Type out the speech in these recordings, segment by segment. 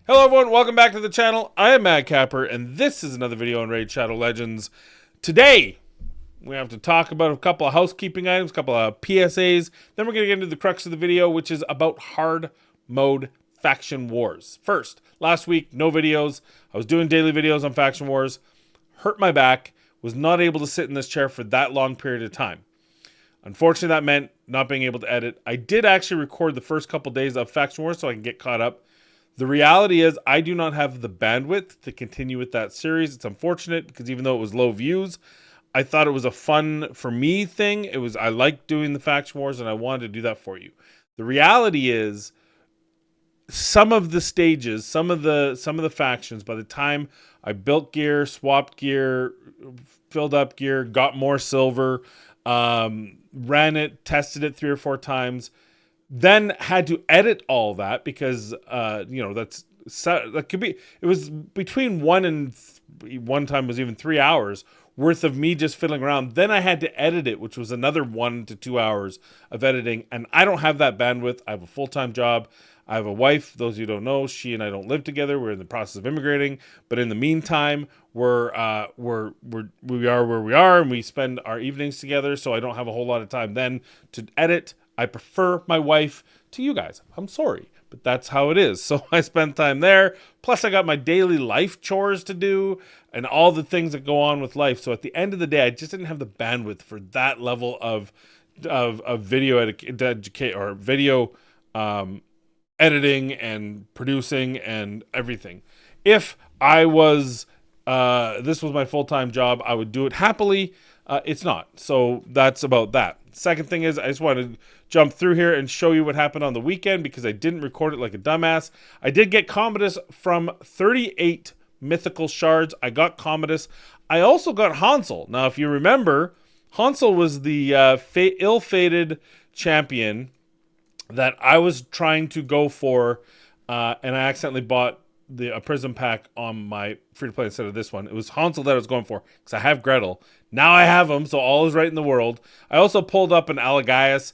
Hello everyone, welcome back to the channel. I am Madcapper, and this is another video on Raid Shadow Legends. Today, we have to talk about a couple of housekeeping items, a couple of PSAs, then we're going to get into the crux of the video, which is about hard mode faction wars. First, last week, no videos. I was doing daily videos on faction wars, hurt my back, was not able to sit in this chair for that long period of time. Unfortunately, that meant not being able to edit. I did actually record the first couple days of faction wars so I can get caught up. The reality is I do not have the bandwidth to continue with that series. It's unfortunate because even though it was low views, I thought it was a fun for me thing. I liked doing the faction wars and I wanted to do that for you. The reality is some of the stages, some of the factions, by the time I built gear, swapped gear, filled up gear, got more silver, ran it, tested it 3 or 4 times, then had to edit all that because that could be, it was between one time was even 3 hours worth of me just fiddling around. Then I had to edit it, which was another 1 to 2 hours of editing, and I don't have that bandwidth. I have a full-time job. I have a wife. Those of you who don't know, she and I don't live together. We're in the process of immigrating, but in the meantime, we are where we are, and we spend our evenings together. So I don't have a whole lot of time then to edit. I prefer my wife to you guys. I'm sorry, but that's how it is. So I spend time there. Plus, I got my daily life chores to do and all the things that go on with life. So at the end of the day, I just didn't have the bandwidth for that level of video editing and producing and everything. If I was this was my full-time job, I would do it happily. It's not. So that's about that. Second thing is I just want to jump through here and show you what happened on the weekend because I didn't record it like a dumbass. I did get Commodus from 38 mythical shards. I got Commodus. I also got Hansel. Now, if you remember, Hansel was the ill-fated champion that I was trying to go for, and I accidentally bought a prism pack on my free-to-play instead of this one. It was Hansel that I was going for because I have Gretel. Now I have him, so all is right in the world. I also pulled up an Alagaius.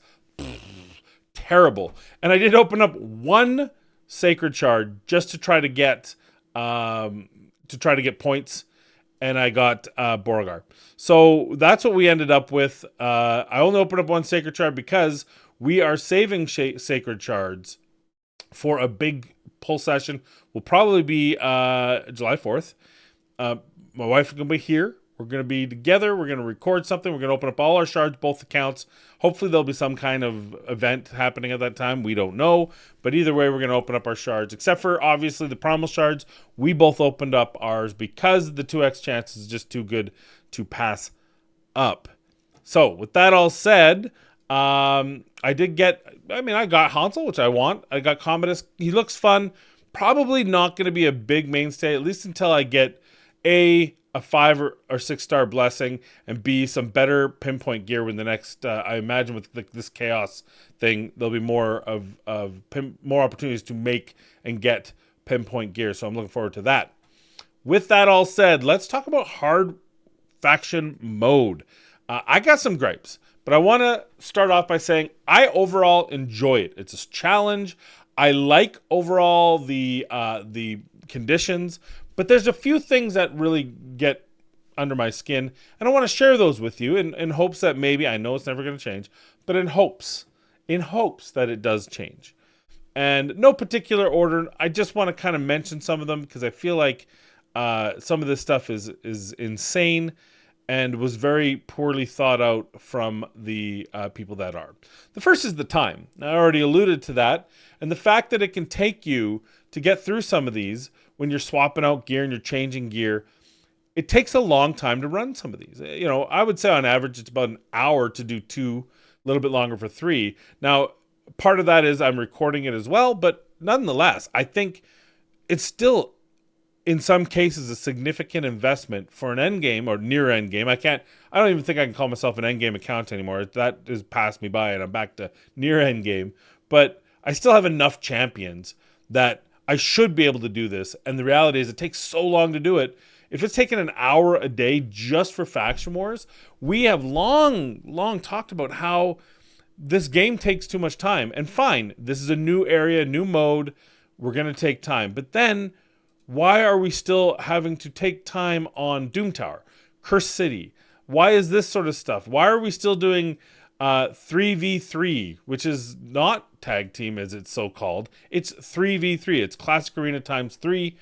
Terrible. And I did open up 1 sacred shard just to try to get points, and I got Beauregard. So that's what we ended up with. I only opened up 1 sacred shard because we are saving sacred shards for a big pull session. Will probably be July 4th. My wife is going to be here. We're going to be together. We're going to record something. We're going to open up all our shards, both accounts. Hopefully there'll be some kind of event happening at that time. We don't know. But either way, we're going to open up our shards. Except for, obviously, the Primal shards. We both opened up ours because the 2x chance is just too good to pass up. So, with that all said, I got Hansel, which I want. I got Commodus. He looks fun. Probably not going to be a big mainstay, at least until I get A, 5 or 6 star blessing, and B, some better pinpoint gear when the next, I imagine with this chaos thing, there'll be more more opportunities to make and get pinpoint gear. So I'm looking forward to that. With that all said, let's talk about hard faction mode. I got some gripes, but I want to start off by saying I overall enjoy it. It's a challenge. I like overall the conditions, but there's a few things that really get under my skin, and I want to share those with you in hopes that maybe, I know it's never going to change, but in hopes that it does change. And no particular order, I just want to kind of mention some of them because I feel like some of this stuff is insane and was very poorly thought out from the people that are. The first is the time. I already alluded to that, and the fact that it can take you to get through some of these when you're swapping out gear and you're changing gear. It takes a long time to run some of these. You know, I would say on average it's about an hour to do 2, a little bit longer for 3. Now, part of that is I'm recording it as well, but nonetheless, I think it's still, in some cases, a significant investment for an end game or near end game. I don't even think I can call myself an end game account anymore. That has passed me by and I'm back to near end game. But I still have enough champions that I should be able to do this. And the reality is it takes so long to do it. If it's taken an hour a day just for faction wars, we have long talked about how this game takes too much time. And fine, this is a new area, new mode. We're going to take time. But then, why are we still having to take time on Doom Tower, Curse City? Why is this sort of stuff? Why are we still doing 3v3, which is not tag team as it's so called? It's 3v3. It's Classic Arena times 3.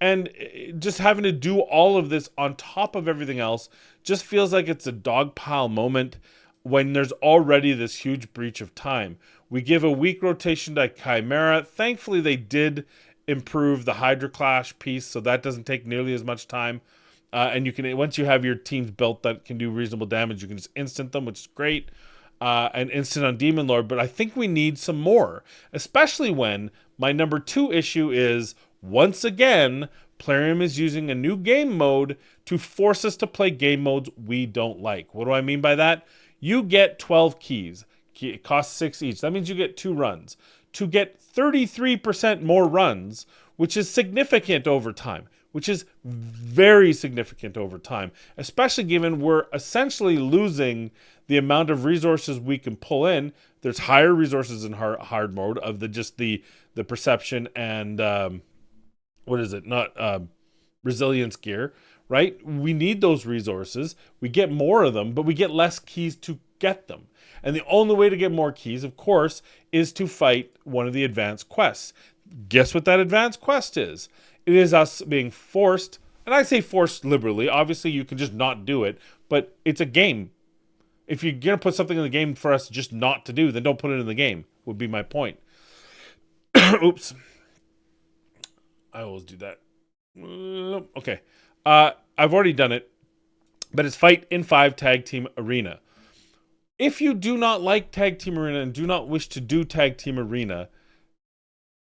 And just having to do all of this on top of everything else just feels like it's a dogpile moment when there's already this huge breach of time. We give a week rotation to Chimera. Thankfully, they did improve the Hydra Clash piece, so that doesn't take nearly as much time. And you can, once you have your teams built that can do reasonable damage, you can just instant them, which is great. And instant on Demon Lord. But I think we need some more, especially when my number 2 issue is, once again, Plarium is using a new game mode to force us to play game modes we don't like. What do I mean by that? You get 12 keys. It costs 6 each. That means you get 2 runs. To get 33% more runs, which is significant over time, which is very significant over time, especially given we're essentially losing the amount of resources we can pull in. There's higher resources in hard mode of the perception and resilience gear, right? We need those resources. We get more of them, but we get less keys to get them. And the only way to get more keys, of course, is to fight one of the advanced quests. Guess what that advanced quest is? It is us being forced, and I say forced liberally. Obviously, you can just not do it, but it's a game. If you're going to put something in the game for us just not to do, then don't put it in the game, would be my point. Oops. I always do that. Okay. I've already done it, but it's Fight in 5 Tag Team Arena. If you do not like Tag Team Arena and do not wish to do Tag Team Arena,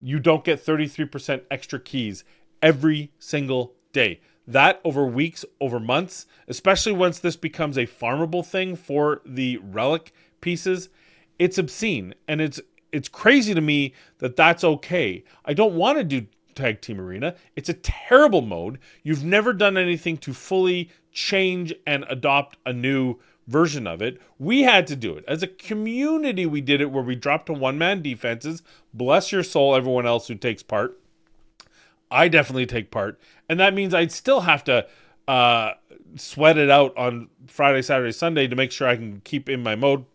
you don't get 33% extra keys every single day. That over weeks, over months, especially once this becomes a farmable thing for the relic pieces, it's obscene. And it's crazy to me that that's okay. I don't want to do Tag Team Arena. It's a terrible mode. You've never done anything to fully change and adopt a new version of it. We had to do it. As a community, we did it where we dropped to one-man defenses. Bless your soul, everyone else who takes part. I definitely take part. And that means I'd still have to sweat it out on Friday, Saturday, Sunday to make sure I can keep in my mode.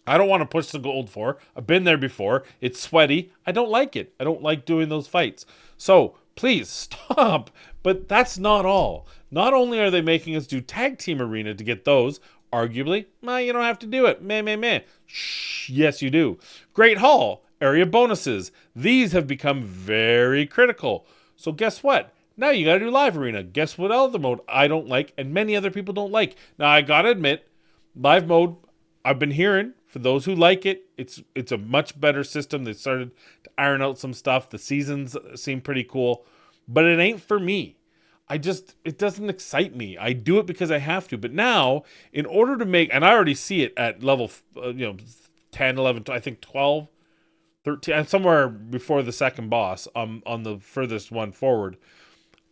I don't want to push the gold for. I've been there before. It's sweaty. I don't like it. I don't like doing those fights. So please stop. But that's not all. Not only are they making us do Tag Team Arena to get those, arguably, you don't have to do it. Meh. Shh, yes, you do. Great Hall, area bonuses. These have become very critical. So guess what? Now you got to do Live Arena. Guess what other mode I don't like and many other people don't like. Now I got to admit, Live mode, I've been hearing, for those who like it, it's a much better system. They started to iron out some stuff. The seasons seem pretty cool, but it ain't for me. It doesn't excite me. I do it because I have to. But now, in order to make, and I already see it at level, 10, 11, I think 12, 13, and somewhere before the second boss on the furthest one forward,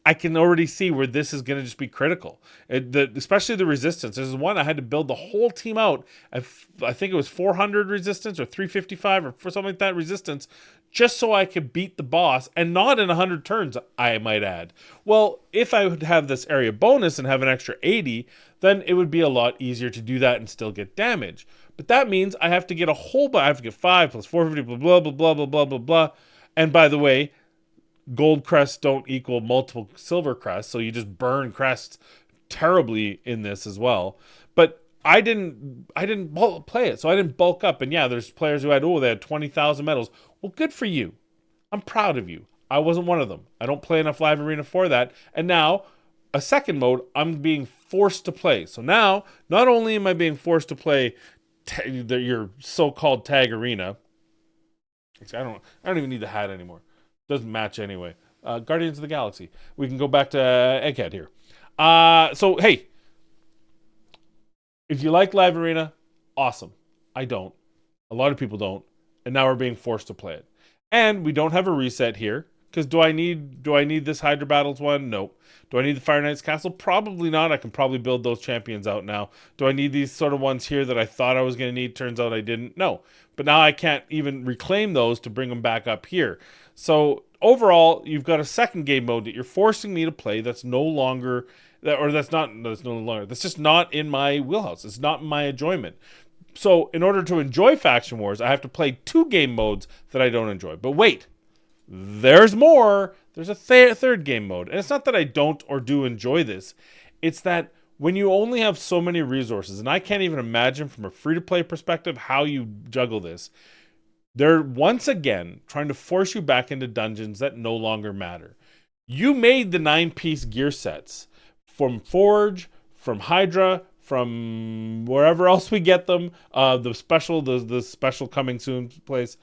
I can already see where this is going to just be critical. Especially the resistance. This is one I had to build the whole team out. I think it was 400 resistance or 355 or for something like that resistance, just so I could beat the boss, and not in 100 turns, I might add. Well, if I would have this area bonus and have an extra 80, then it would be a lot easier to do that and still get damage. But that means I have to get I have to get 5 plus 450, blah, blah, blah, blah, blah, blah, blah. And by the way, gold crests don't equal multiple silver crests, so you just burn crests terribly in this as well. But I didn't play it, so I didn't bulk up. And yeah, there's players who they had 20,000 medals. Well, good for you. I'm proud of you. I wasn't one of them. I don't play enough Live Arena for that. And now, a second mode, I'm being forced to play. So now, not only am I being forced to play your so-called Tag Arena. I don't even need the hat anymore. Doesn't match anyway. Guardians of the Galaxy. We can go back to Egghead here. So, hey. If you like Live Arena, awesome. I don't. A lot of people don't. And now we're being forced to play it. And we don't have a reset here. Because do I need this Hydra Battles one? Nope. Do I need the Fire Knight's Castle? Probably not. I can probably build those champions out now. Do I need these sort of ones here that I thought I was going to need? Turns out I didn't. No. But now I can't even reclaim those to bring them back up here. So overall, you've got a second game mode that you're forcing me to play that's no longer that's just not in my wheelhouse. It's not in my enjoyment. So in order to enjoy Faction Wars, I have to play two game modes that I don't enjoy. But wait, there's more. There's a third game mode. And it's not that I don't or do enjoy this. It's that when you only have so many resources, and I can't even imagine from a free-to-play perspective how you juggle this, they're once again trying to force you back into dungeons that no longer matter. You made the 9-piece gear sets from Forge, from Hydra, from wherever else we get them, the special coming soon place.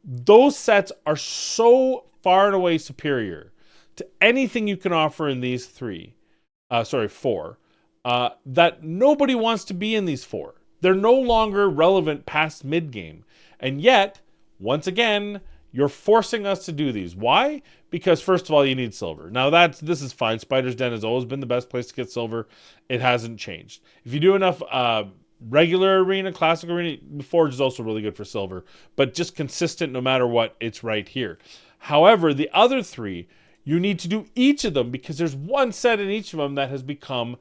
Those sets are so far and away superior to anything you can offer in these four, that nobody wants to be in these four. They're no longer relevant past mid-game. And yet, once again, you're forcing us to do these. Why? Because first of all, you need silver. Now this is fine. Spider's Den has always been the best place to get silver. It hasn't changed. If you do enough regular arena, classic arena, Forge is also really good for silver. But just consistent no matter what, it's right here. However, the other three, you need to do each of them because there's one set in each of them that has become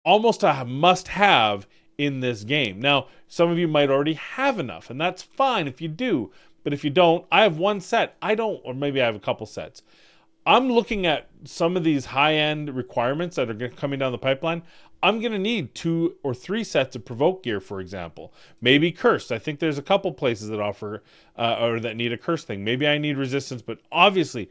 almost a must-have in this game. Now, some of you might already have enough, and that's fine if you do. But if you don't, I have one set. Or maybe I have a couple sets. I'm looking at some of these high-end requirements that are coming down the pipeline. I'm going to need 2 or 3 sets of Provoke gear, for example. Maybe Cursed. I think there's a couple places that offer or that need a Curse thing. Maybe I need Resistance, but obviously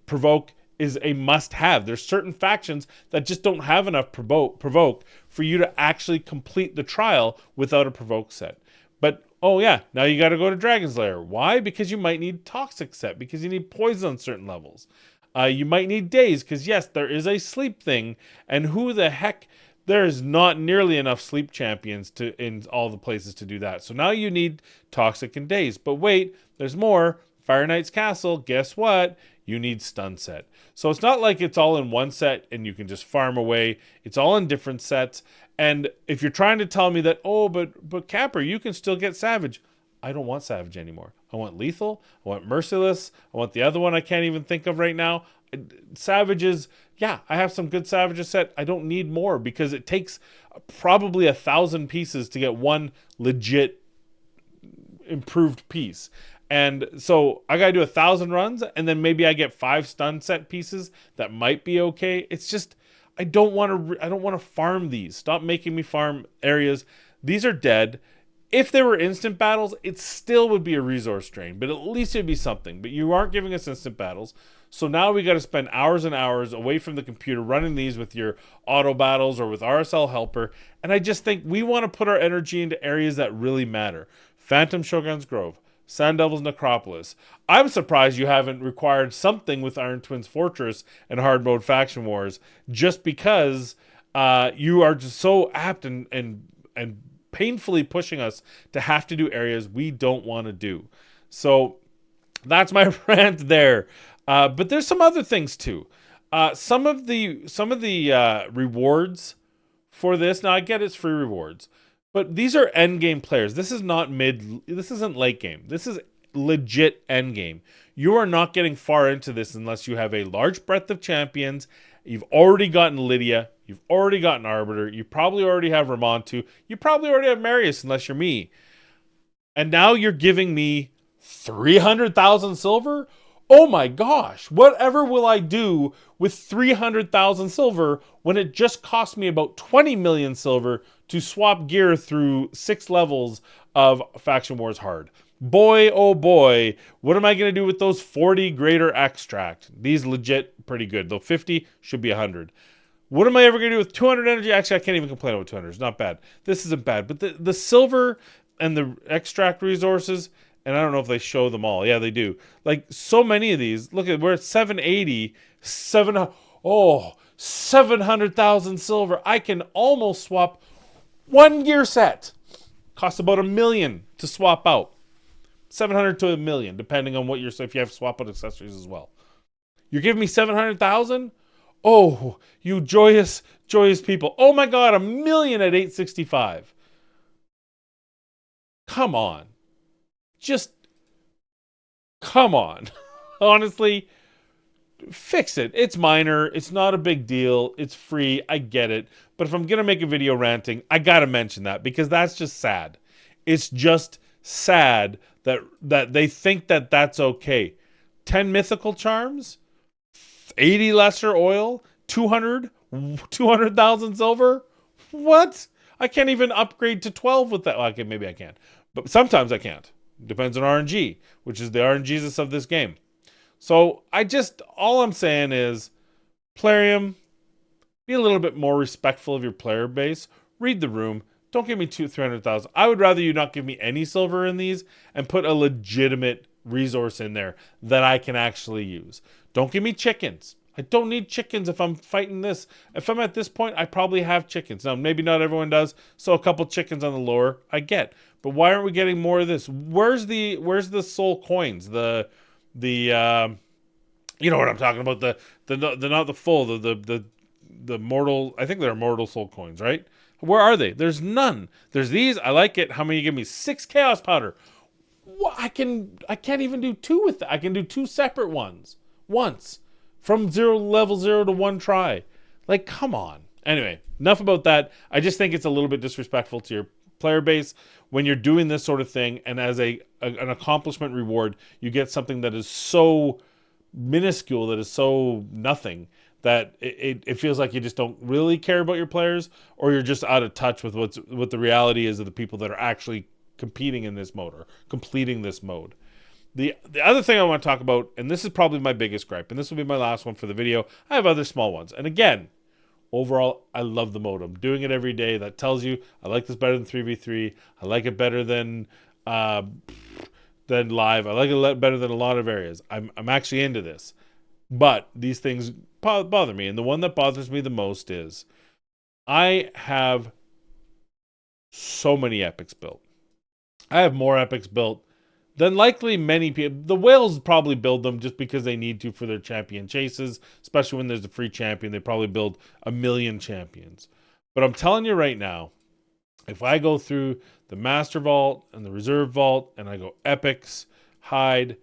Provoke is a must-have. There's certain factions that just don't have enough Provoke for you to actually complete the trial without a Provoke set. But, oh yeah, now you got to go to Dragon's Lair. Why? Because you might need Toxic set, because you need Poison on certain levels. You might need Daze, because yes, there is a sleep thing, and who the heck... There's not nearly enough sleep champions in all the places to do that. So now you need Toxic and Daze. But wait, there's more. Fire Knight's Castle, guess what? You need Stun set. So it's not like it's all in one set and you can just farm away. It's all in different sets. And if you're trying to tell me that, oh, but Capper, you can still get Savage. I don't want Savage anymore. I want Lethal. I want Merciless. I want the other one I can't even think of right now. Savages, yeah, I have some good Savages set. I don't need more because it takes probably 1,000 pieces to get one legit improved piece. And so I got to do 1,000 runs and then maybe I get 5 stun set pieces that might be okay. It's just, I don't want to farm these. Stop making me farm areas. These are dead. If there were instant battles, it still would be a resource drain, but at least it'd be something. But you aren't giving us instant battles. So now we got to spend hours and hours away from the computer running these with your auto battles or with RSL Helper. And I just think we want to put our energy into areas that really matter. Phantom Shogun's Grove, Sand Devil's Necropolis. I'm surprised you haven't required something with Iron Twins Fortress and Hard Mode Faction Wars, just because you are just so apt and painfully pushing us to have to do areas we don't want to do. So that's my rant there. But there's some other things too. Some of the rewards for this. Now I get it's free rewards, but these are end game players. This is not this isn't late game. This is legit end game. You are not getting far into this unless you have a large breadth of champions. You've already gotten Lydia. You've already gotten Arbiter. You probably already have Ramontu. You probably already have Marius unless you're me. And now you're giving me 300,000 silver? Oh my gosh, whatever will I do with 300,000 silver when it just cost me about 20 million silver to swap gear through 6 levels of Faction Wars Hard? Boy, oh boy, what am I going to do with those 40 greater extract? These legit pretty good, though 50 should be 100. What am I ever going to do with 200 energy? Actually, I can't even complain about 200. It's not bad. This isn't bad. But the silver and the extract resources, and I don't know if they show them all. Yeah, they do. Like, so many of these. Look at, we're at 780. 700,000 silver. I can almost swap one gear set. Costs about $1 million to swap out. 700 to $1 million, depending on what you're, if you have swap out accessories as well. You're giving me 700,000? Oh, you joyous, joyous people. Oh my God, $1 million at 865. Come on. Just come on. Honestly, fix it. It's minor. It's not a big deal. It's free. I get it. But if I'm going to make a video ranting, I got to mention that because that's just sad. It's just sad that they think that that's okay. 10 mythical charms, 80 lesser oil, 200,000 silver. What? I can't even upgrade to 12 with that. Well, okay, maybe I can. But sometimes I can't. Depends on RNG, which is the RNGesus of this game. So all I'm saying is, Plarium, be a little bit more respectful of your player base. Read the room. Don't give me 300,000. I would rather you not give me any silver in these and put a legitimate resource in there that I can actually use. Don't give me chickens. I don't need chickens if I'm fighting this. If I'm at this point, I probably have chickens. Now, maybe not everyone does, so a couple chickens on the lure, I get. But why aren't we getting more of this? Where's the soul coins? The you know what I'm talking about, the not the full, the mortal, I think they're mortal soul coins, right? Where are they? There's none. There's these. I like it. How many you give me? 6 chaos powder. What? I can't even do 2 with that. I can do 2 separate ones once from level 0 to 1 try. Like, come on. Anyway, enough about that. I just think it's a little bit disrespectful to your player base when you're doing this sort of thing, and as an accomplishment reward, you get something that is so minuscule, that is so nothing, that it feels like you just don't really care about your players, or you're just out of touch with what the reality is of the people that are actually competing in this mode or completing this mode. The other thing I want to talk about, and this is probably my biggest gripe, and this will be my last one for the video. I have other small ones. And again, overall, I love the mode. I'm doing it every day. That tells you I like this better than 3v3. I like it better than live. I like it better than a lot of areas. I'm actually into this. But these things bother me. And the one that bothers me the most is I have so many epics built. I have more epics built than likely many people. The whales probably build them just because they need to for their champion chases, especially when there's a free champion. They probably build 1 million champions. But I'm telling you right now, if I go through the Master Vault and the Reserve Vault, and I go Epics, Hide,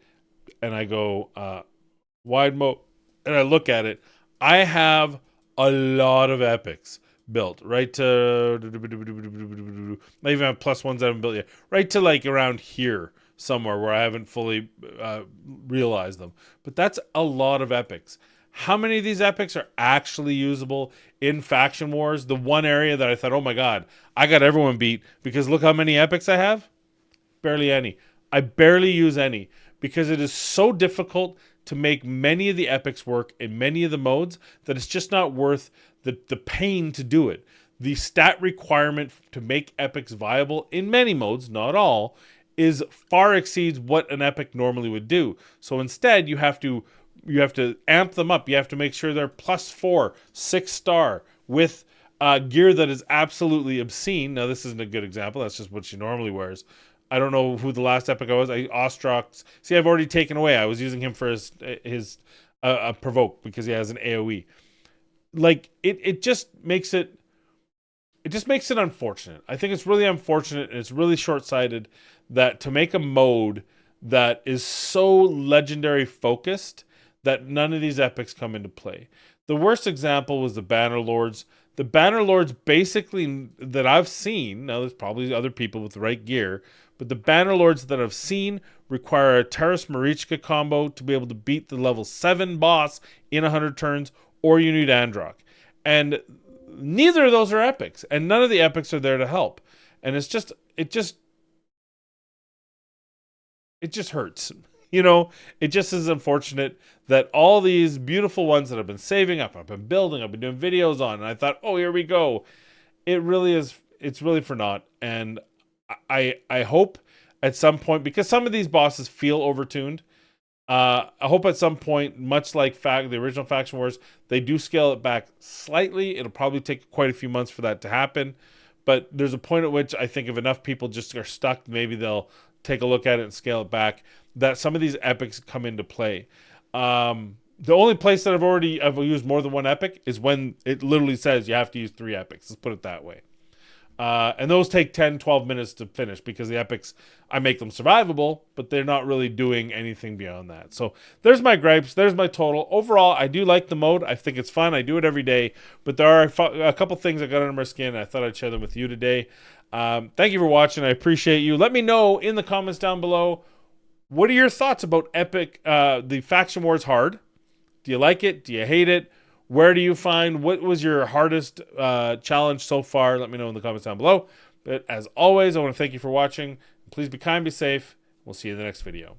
and I go Wide Mode, and I look at it, I have a lot of Epics built. Right to... I even have +1s that I haven't built yet. Right to like around here somewhere where I haven't fully realized them. But that's a lot of Epics. How many of these epics are actually usable in Faction Wars? The one area that I thought, oh my god, I got everyone beat, because look how many epics I have. Barely any. I barely use any because it is so difficult to make many of the epics work in many of the modes that it's just not worth the pain to do it. The stat requirement to make epics viable in many modes, not all, is far exceeds what an epic normally would do. So instead, you have to amp them up. You have to make sure they're +4, 6-star with gear that is absolutely obscene. Now, this isn't a good example. That's just what she normally wears. I don't know who the last epic I was. Ostrox. See, I've already taken away. I was using him for his provoke because he has an AoE. Like, it just makes it unfortunate. I think it's really unfortunate, and it's really short-sighted that to make a mode that is so legendary focused that none of these epics come into play. The worst example was the Banner Lords. The Banner Lords basically that I've seen, now there's probably other people with the right gear, but the Banner Lords that I've seen require a Terrace Marichka combo to be able to beat the level 7 boss in 100 turns, or you need Androck. And neither of those are epics, and none of the epics are there to help. And it just hurts. You know, it just is unfortunate that all these beautiful ones that I've been saving up, I've been building, I've been doing videos on, and I thought, oh, here we go. It's really for naught. And I hope at some point, because some of these bosses feel overtuned, I hope at some point, much like the original Faction Wars, they do scale it back slightly. It'll probably take quite a few months for that to happen. But there's a point at which I think if enough people just are stuck, maybe they'll take a look at it and scale it back, that some of these epics come into play. The only place that I've used more than one epic is when it literally says you have to use 3 epics. Let's put it that way. And those take 10, 12 minutes to finish because the epics, I make them survivable, but they're not really doing anything beyond that. So there's my gripes. There's my total. Overall, I do like the mode. I think it's fun. I do it every day. But there are a couple things that got under my skin. I thought I'd share them with you today. Thank you for watching. I appreciate you. Let me know in the comments down below, what are your thoughts about Epic, the Faction Wars Hard? Do you like it? Do you hate it? Where do you find, what was your hardest challenge so far? Let me know in the comments down below. But as always, I want to thank you for watching. Please be kind, be safe. We'll see you in the next video.